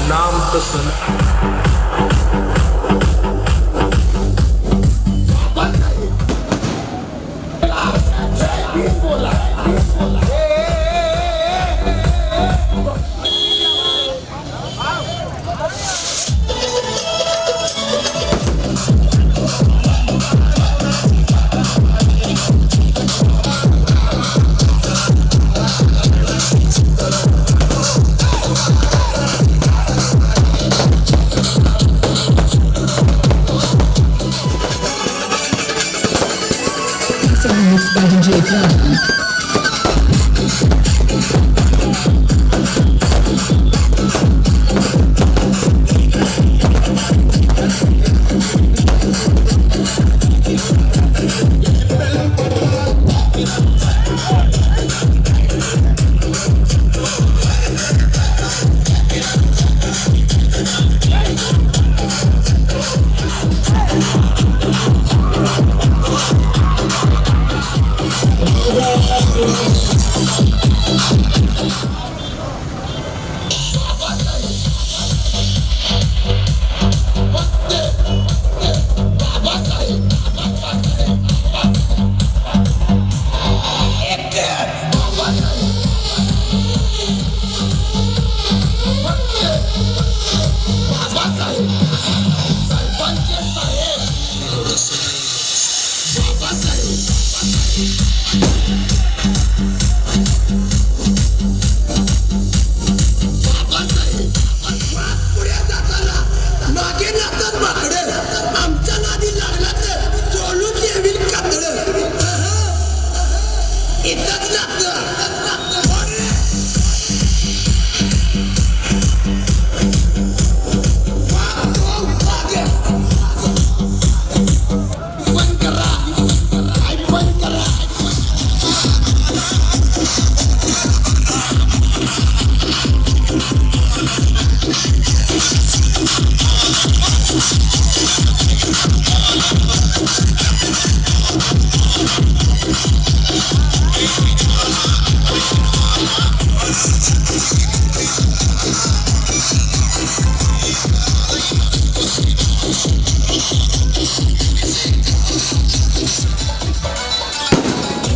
नाम तो सुन Mixed by DJ Drum.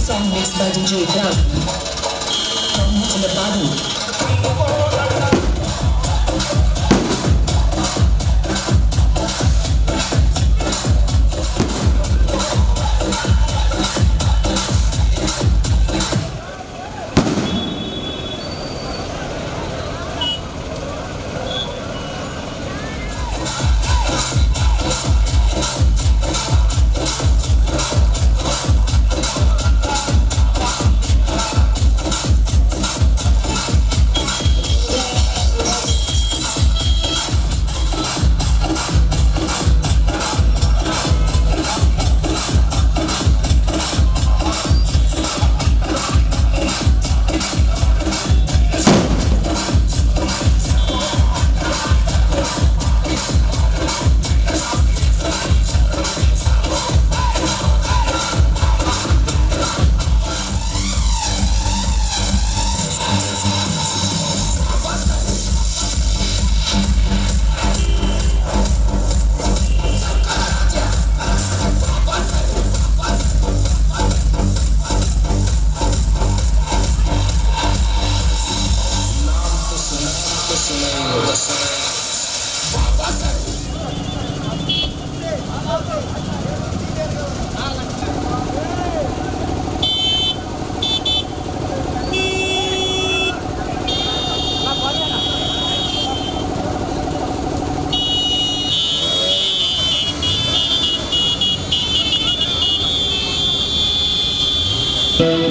Song mixed by DJ Drum. Come to the party.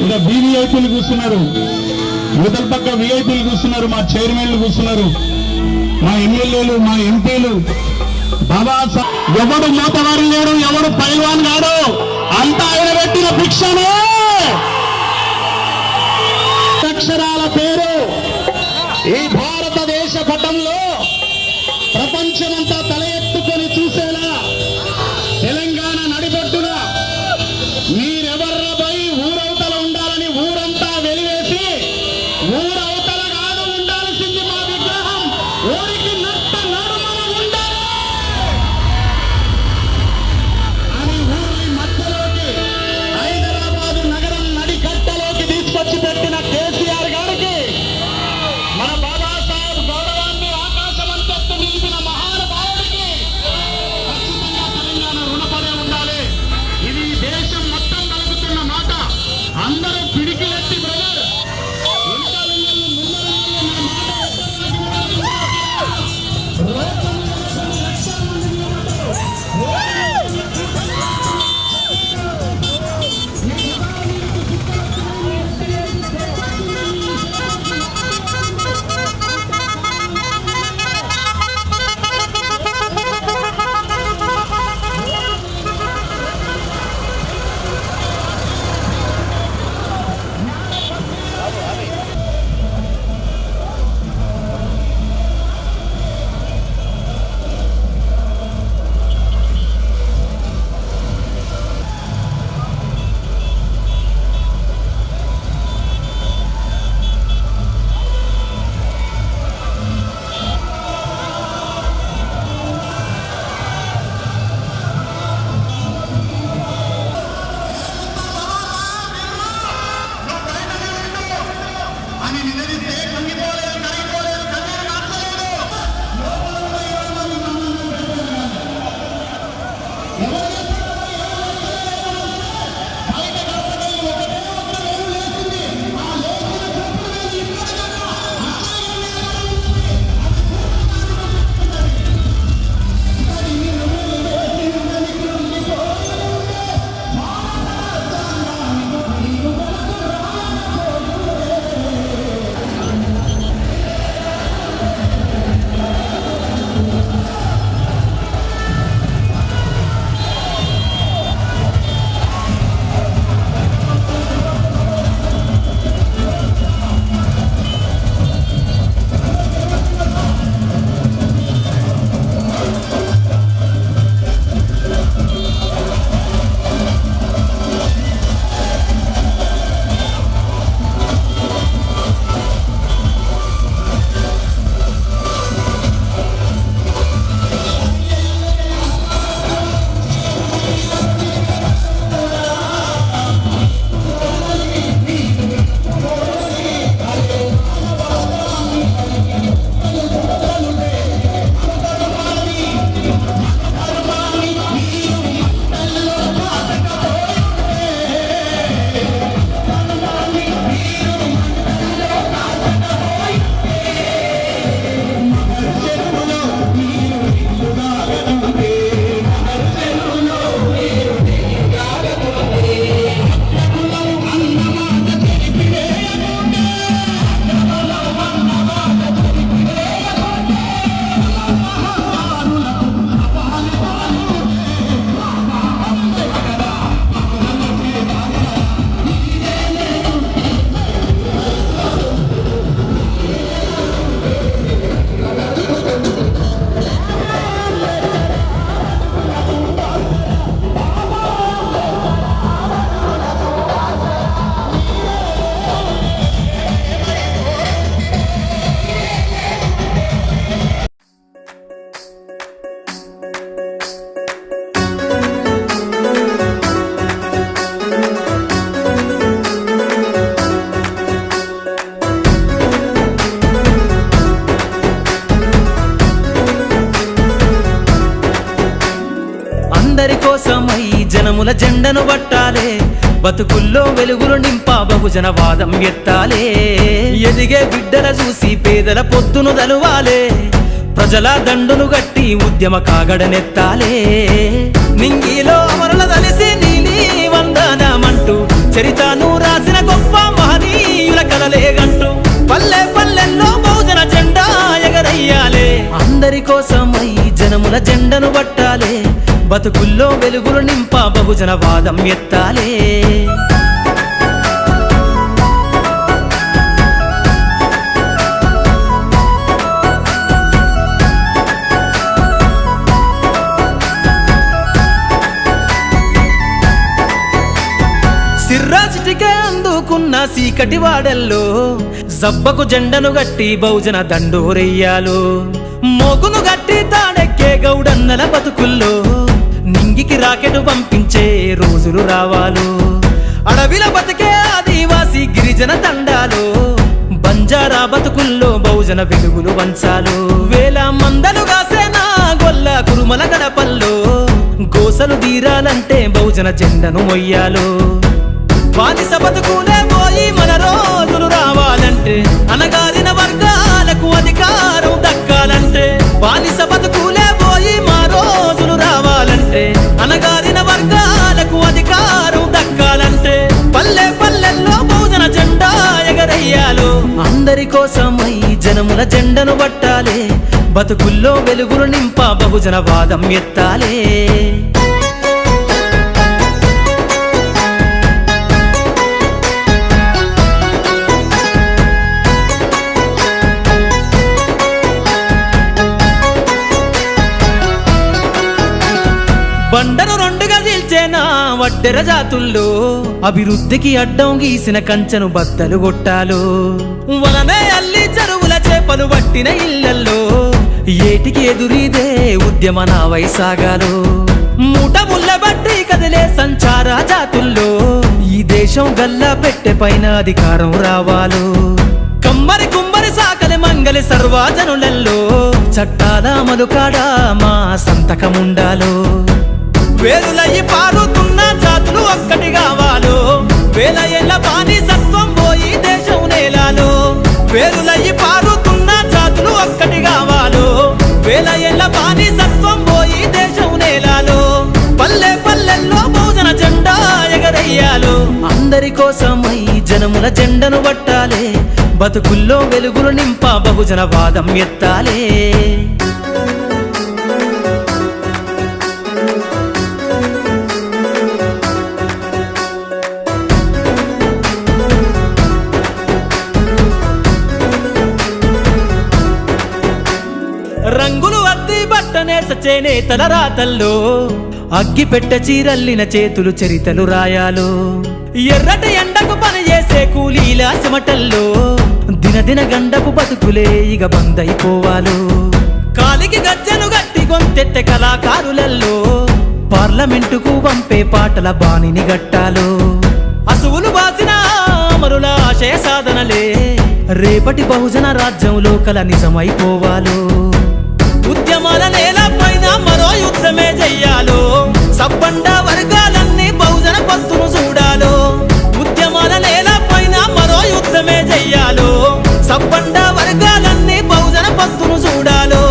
ఇంకా విఐపీలు కూర్చున్నారు, యువతల పక్క విఐపీలు కూర్చున్నారు, మా చైర్మన్లు కూర్చున్నారు, మా ఎమ్మెల్యేలు, మా ఎంపీలు. బాబా ఎవడు మోతవారు లేడు, ఎవడు పైల్వాన్ కాడు, అంతా ఆయన పెట్టిన భిక్షనే. అక్షరాల పేరు ఈ భారతదేశ పటంలో ప్రపంచమంతా తల ఎత్తుకొని చూసేలా తెలంగాణ నడిబొడ్డున మీరెవర్రపై ఊరవతల ఉండాలని ఊరంతా అని నిలదీస్తే కంగిపోలేదు, కరిగిపోలేదు, కన్నీరు మార్చలేదు. అందరి కోసమై జనముల జెండను పట్టాలే, బతుకుల్లో వెలుగులు నింపా బహుజన వాదం ఎత్తాలే. ఎదిగే బిడ్డల చూసి పేదల పొద్దును దలువాలే, ప్రజల దండును గట్టి ఉద్యమ కాగడనెత్తాలే. నింగిలో అమరుల దలిసి నీలి వందనమంటూ చరితను రాసిన గొప్ప మహనీయుల కలలేగంటూ పల్లె పల్లెల్లో బహుజన జెండా ఎగరయ్యాలే. అందరి కోసమై జనముల జెండను పట్టాలే, బతుకుల్లో వెలుగులు నింపా బహుజన వాదం ఎత్తాలే. సిర్రాసిటికే అందుకున్న సీకటి వాడల్లో జబ్బకు జెండను గట్టి బహుజన దండోరెయ్యాలు. మోగును గట్టి తాడెక్కే గౌడన్నల బతుకుల్లో నింగికి రాకెట్ పంపించే రోజులు రావాలు. అడవిల బతికే ఆదివాసి గిరిజన తండాలు, బంజారా బతుకుల్లో బహుజన వెలుగులు వంచాలు. వేల మందలు కాసేనా గొల్ల కురుమల గడపల్లో గోసలు తీరాలంటే బహుజన జెండను మొయ్యాలు. బానిస బతుకులే పోయి మన రోజులు రావాలంటే, అనగారిన వర్గాలకు అధికారం దక్కాలంటే. బానిస బతుకులే పోయి మా రోజులు రావాలంటే, అనగారిన వర్గాలకు అధికారం దక్కాలంటే. పల్లె పల్లెల్లో బహుజన జెండా ఎగరయ్యాలు. అందరి కోసమై జనముల జెండను పట్టాలే, బతుకుల్లో వెలుగులు నింపా బహుజన వాదం ఎత్తాలే. బండను రెండుగా చీల్చేనా వడ్డెర జాతుల్లో, అభివృద్ధికి అడ్డం గీసిన కంచెను బద్దలు కొట్టాలు. వలనే అల్లి చెరువుల చేపలు పట్టిన ఇళ్లల్లో ఏటికి ఎదురీదే ఉద్యమ నావై సాగాలు. మూట ముళ్ళ బట్టి కదిలే సంచార జాతుల్లో ఈ దేశం గల్లా పెట్టె పైన అధికారం రావాలు. కమ్మరి కుమ్మరి సాకలి మంగలి సర్వజనులల్లో చట్టాల అమలుకాడా మా సంతకముండాలో వేరులయ్యి పారుతున్న జాతులు ఒక్కటి కావాలో వేల ఏళ్ళ బానిసత్వం పోయి దేశం నేలాలో వేరులయ్యి పారుతున్న జాతులు ఒక్కటి కావాలో వేల ఏళ్ళ బానిసత్వం పోయి దేశం నేలాలో పల్లె పల్లెల్లో బహుజన జెండా ఎగరయ్యాలో అందరి కోసమై జనముల జెండను పట్టాలే బతుకుల్లో వెలుగులు నింప బహుజన వాదం ఎత్తాలే రంగులు అద్ది బట్టనేస చేనేతల రాతల్లో అగ్గి పెట్ట చీరల్లిన చేతులు చరితలు రాయాలో ఎర్రటి ఎండకు పని చేసే కూలీల చెమటల్లో దినదిన గండపు బతుకులే ఇక బందైపోవాలో కాలికి గజ్జను గట్టి గొంతెత్తె కళాకారులల్లో పార్లమెంటుకు పంపే పాటల బాణిని గట్టాలో అసువులు బాసిన అమరుల ఆశయ సాధనలే రేపటి బహుజన రాజ్యంలో కల నిజమైపోవాలో ఉద్యమాల నేల పైన మరో యుద్ధమే చెయ్యాలో సబ్బండ వర్గాలన్నీ బహుజన పొత్తును చూడాలో ఉద్యమాల నేల పైన మరో యుద్ధమే చెయ్యాలో సబ్బండ వర్గాలన్నీ బహుజన పొత్తును చూడాలో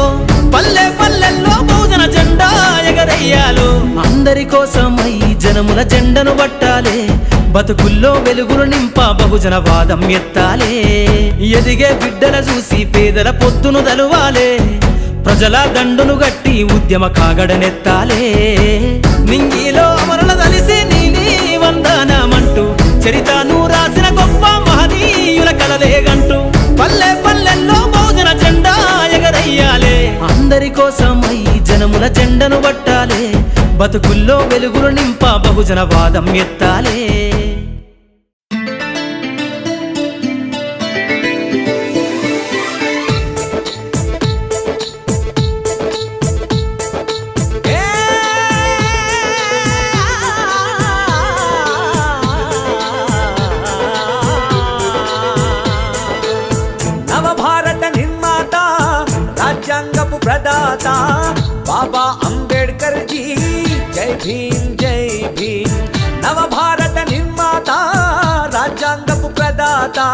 పల్లె పల్లెల్లో బహుజన జెండా ఎగరయ్యాలో అందరి కోసమై జనముల జెండను పట్టాలే బతుకుల్లో వెలుగులు నింప బహుజన వాదం ఎత్తాలే ఎదిగే బిడ్డల చూసి పేదల పొత్తును దలువాలే ప్రజల దండును గట్టి ఉద్యమ కాగడనెత్తాలే నింగిలో అమరుల తలిసి నీలి వందనమంటూ చరితను రాసిన గొప్ప మహనీయుల కలలేగంటూ పల్లె పల్లెల్లో బహుజన జెండా ఎగరయ్యాలే అందరి కోసమై జనముల జెండను పట్టాలే బతుకుల్లో వెలుగులు నింప బహుజన వాదం ఎత్తాలే प्रदाता बाबा अंबेडकर जी जय भीम नव भारत निर्माता राज्यांगपु प्रदाता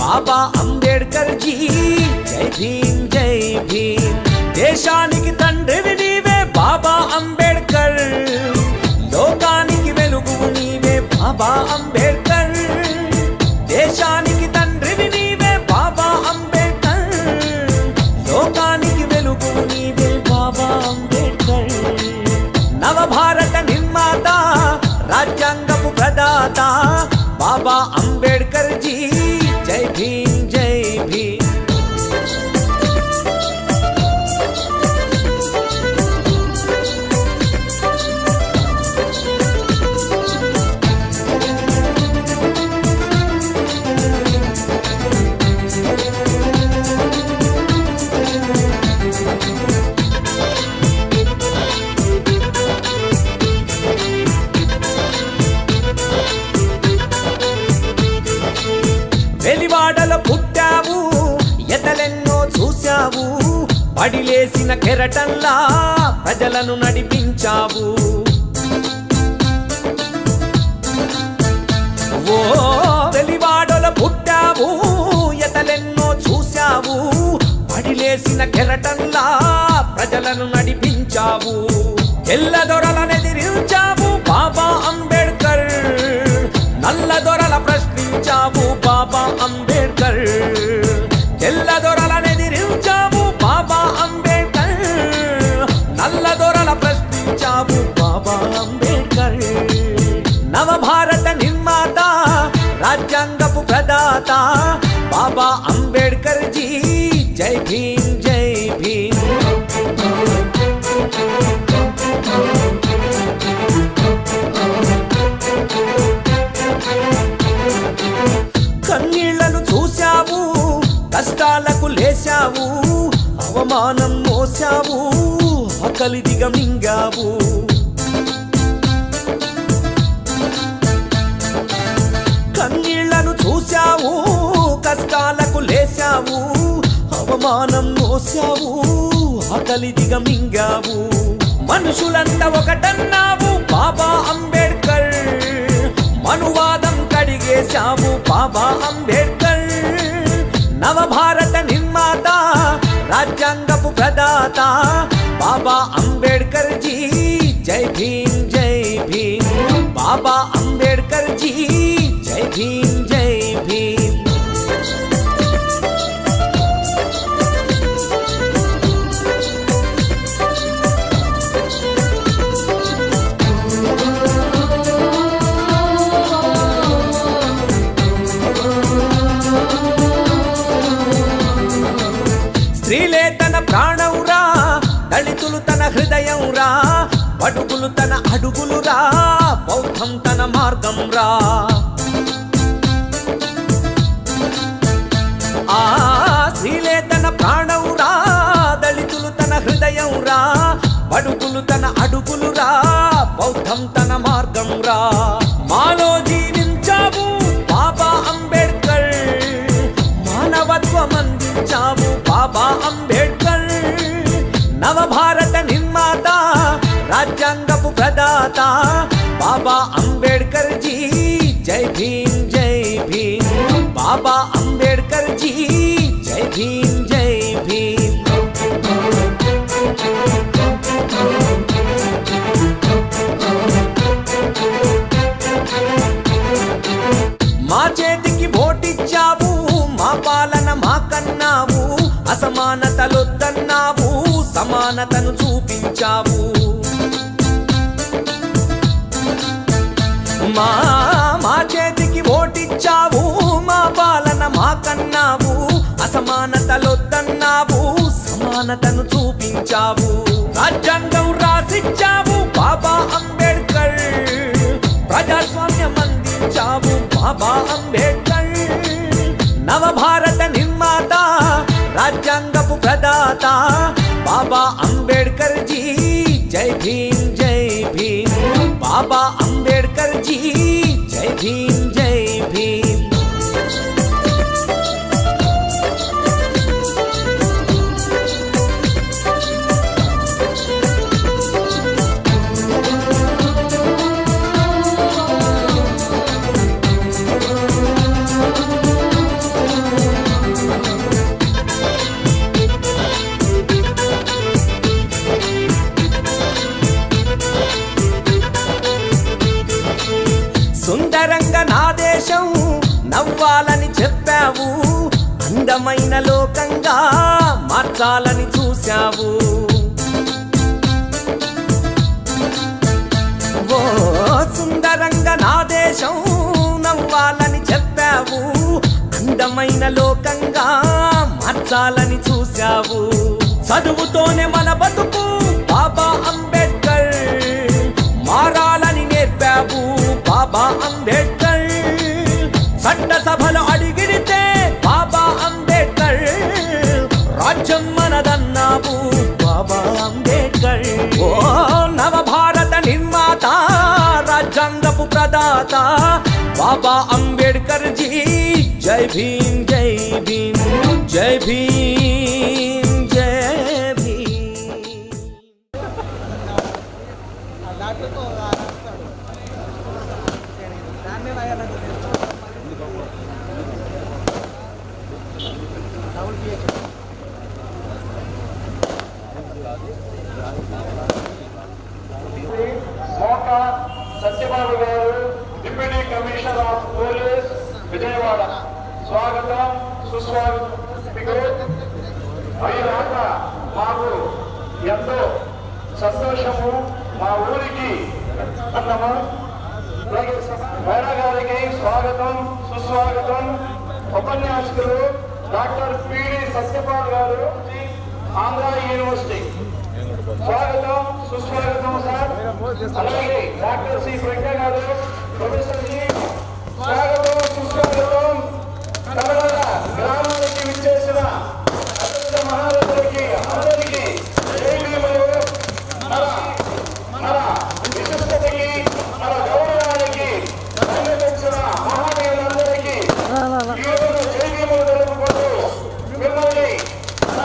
बाबा अंबेडकर जी जय भीम देशानिकी तंड्रिवि नीवे बाबा अंबेडकर लोकानिकी वेलुगु नीवे बाबा अंबेडकर देशानिकी तंड्रिवि नीवे बाबा अंबेडकर लोकानिकी నీవే బాబా అంబేడ్కర్ నవ భారత నిర్మాత రాజ్యాంగపు ప్రదాత బాబా అంబేడ్కర్ జీ జై భీమ్ వెలివాడలో పుట్టావు ఎతలెన్నో చూశావు పడిలేసిన కెరటంలా ప్రజలను నడిపించావు ఓ వెలివాడలో పుట్టావు ఎతలెన్నో చూశావు పడిలేసిన కెరటంలా ప్రజలను నడిపించావు తెల్ల దొరలనెదిరించావు బాబా అంబేడ్కర్ నల్ల దొరల ప్రశ్నించావు బాబా అంబేడ్కర్ తెల్ల దొరలనెదిరించావు బాబా అంబేడ్కర్ నల్ల దొరల ప్రశ్నించావు బాబా అంబేడ్కర్ నవ భారత నిర్మాత రాజ్యాంగపు ప్రదాత బాబా అంబేడ్కర్ జీ జై భీమ్ కన్నీళ్లను చూశావు కష్టాలకు లేశావు అవమానం మోసావు ఆకలి దిగమింగావు కన్నీళ్లను చూశావు కష్టాలకు అవమానం మోసావు ఆకలి దిగమింగావు మనుషులంతా ఒకటన్నావు బాబా అంబేడ్కర్ మనువాదం కడిగేశావు బాబా అంబేడ్కర్ నవభారత నిర్మాత రాజ్యాంగపు ప్రదాత బాబా అంబేడ్కర్ జీ జై భీమ్ జై భీమ్ బాబా అంబేడ్కర్ జీ జై భీమ్ జై భీమ్ స్త్రీలే తన ప్రాణంరా దళితులు తన హృదయంరా బడుగులు తన అడుగులురా బౌద్ధం తన మార్గంరా ఆ స్త్రీలే తన ప్రాణంరా దళితులు తన హృదయంరా బడుగులు తన అడుగులురా బౌద్ధం తన మార్గంరా మాలో జీవించావు బాబా అంబేడ్కర్ మానవత్వం అందించావు బాబా అంబేడ్కర్ నవభారత నిర్మాత రాజ్యాంగపు ప్రదాత బాబా అంబేడ్కర్ జీ జై భీమ్ జై భీమ్ బాబా అంబేడ్కర్ జీ జై భీమ్ జై భీమ్ మా చేతికి ఓటిచ్చావు మా పాలన మాకన్నావు అసమానతలొద్దన్నావు సమానతను చూపించావు మా చేతికి ఓటిచ్చావు మా పాలన మాకన్నావు అసమానతలొద్దన్నావు సమానతను చూపించావు రాజ్యాంగం రాసిచ్చావు బాబా అంబేడ్కర్ ప్రజాస్వామ్యం అందించావు బాబా అంబేడ్కర్ నవభారత నిర్మాత రాజ్యాంగపు ప్రదాత బాబా అంబేడ్కర్ జీ జై భీమ్ జై భీమ్ బాబా అంబేడ్కర్ జీ జై భీమ్ జై భీమ్ సుందరంగా నా దేశం నవ్వాలని చెప్పావు అందమైన లోకంగా మార్చాలని చూశావు ఓ సుందరంగా నా దేశం నవ్వాలని చెప్పావు అందమైన లోకంగా మార్చాలని చూశావు చదువుతోనే మన బతుకు బాబా అంబేడ్కర్ మారాలని నేర్పావు బాబా అంబేడ్కర్ చట్టసభలో అడిగితే బాబా అంబేడ్కర్ రాజ్యం మనదన్నావు బాబా అంబేడ్కర్ ఓ నవభారత నిర్మాత రాజ్యాంగపు ప్రదాత బాబా అంబేడ్కర్ జీ జై భీమ్ జై భీమ్ జై భీమ్ జై భీమ్ మోకా సత్యబాబు గారు deputy commissioner of police Vijayawada స్వాగతం సుస్వాగతం మీకు అయ్యాక మాకు ఎంతో సంతోషము మా ఊరికి అన్నము మేడం గారికి స్వాగతం సుస్వాగతం ఉపన్యాసకులు డాక్టర్ పిడి సత్యపాల్ గారు ఆంధ్ర యూనివర్సిటీ స్వాగతం సుస్వాగతం సార్ అలాగే డాక్టర్ సి ప్రజ్ఞ గారు ప్రొఫెసర్ జీ స్వాగతం సుస్వాగతం కన్నడ గ్రామానికి విచ్చేసిన అత్యంత మహారథులకి అందరికీ మన విశిష్టతకి మన గౌరవానికి సంబంధించిన మహానీయులందరికీ ఈరోజు జైవీములు తెలుపుకుంటూ మిమ్మల్ని మన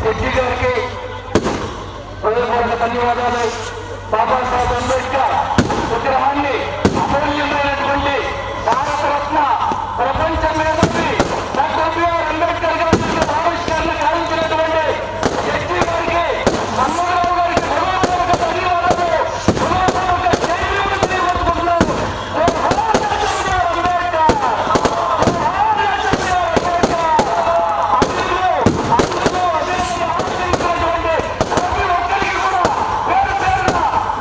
జడ్జి గారికి హృదయపూర్వక ధన్యవాదాలు. బాబాసాహెబ్ అంబేద్కర్ విగ్రహాన్ని అమూల్యమైనటువంటి భారతరత్న ప్రపంచ మేధావి డాక్టర్ బిఆర్ అంబేద్కర్ గారి ఆవిష్కరణ కావించినటువంటి జడ్జి గారికి అమ్మరావు గారికి హృదయపూర్వక ధన్యవాదాలు. హృదయపూర్వక జైలు తెలియజేసుకుంటున్నాను.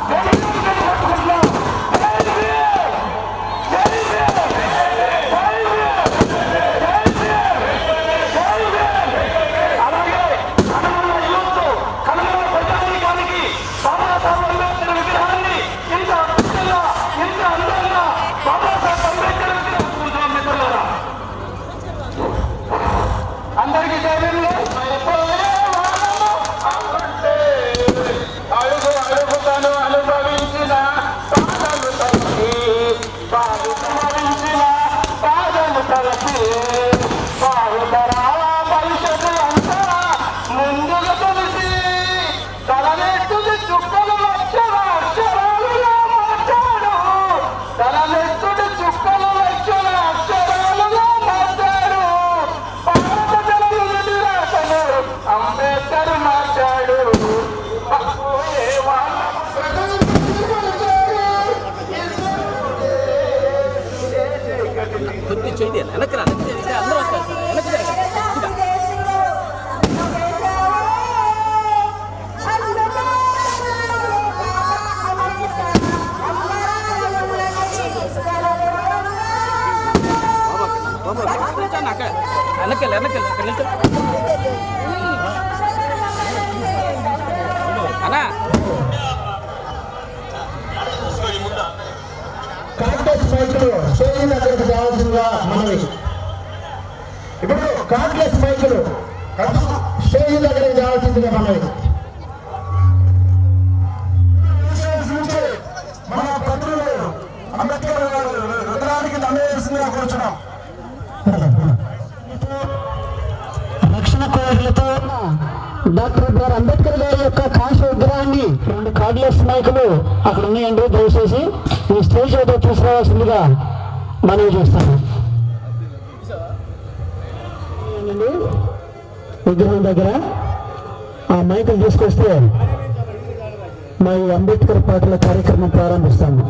జై అన్నా కాంగ్రెస్ మైకులు స్టేజ్ దగ్గరకు రావాల్సిందిగా మనవి. ఇప్పుడు కాంగ్రెస్ మైకులు స్టేజ్ దగ్గరకు రావాల్సిందిగా మనవి. మన పత్రులు అంబేద్కర్ విగ్రహానికి దండేసిందిగా కూర్చున్నాం. రక్షణ కోరికలతో డాక్టర్ బిఆర్ అంబేద్కర్ గారి యొక్క కాంస్య విగ్రహాన్ని 2 కార్డ్లెస్ మైకులు అక్కడ ఉన్నాయండి. దయచేసి ఈ స్టేజ్ వద్ద తీసుకురావాల్సిందిగా మనవి చేస్తాను. విగ్రహం దగ్గర ఆ మైకులు తీసుకొస్తే మా ఈ అంబేద్కర్ పాటల కార్యక్రమం ప్రారంభిస్తాము.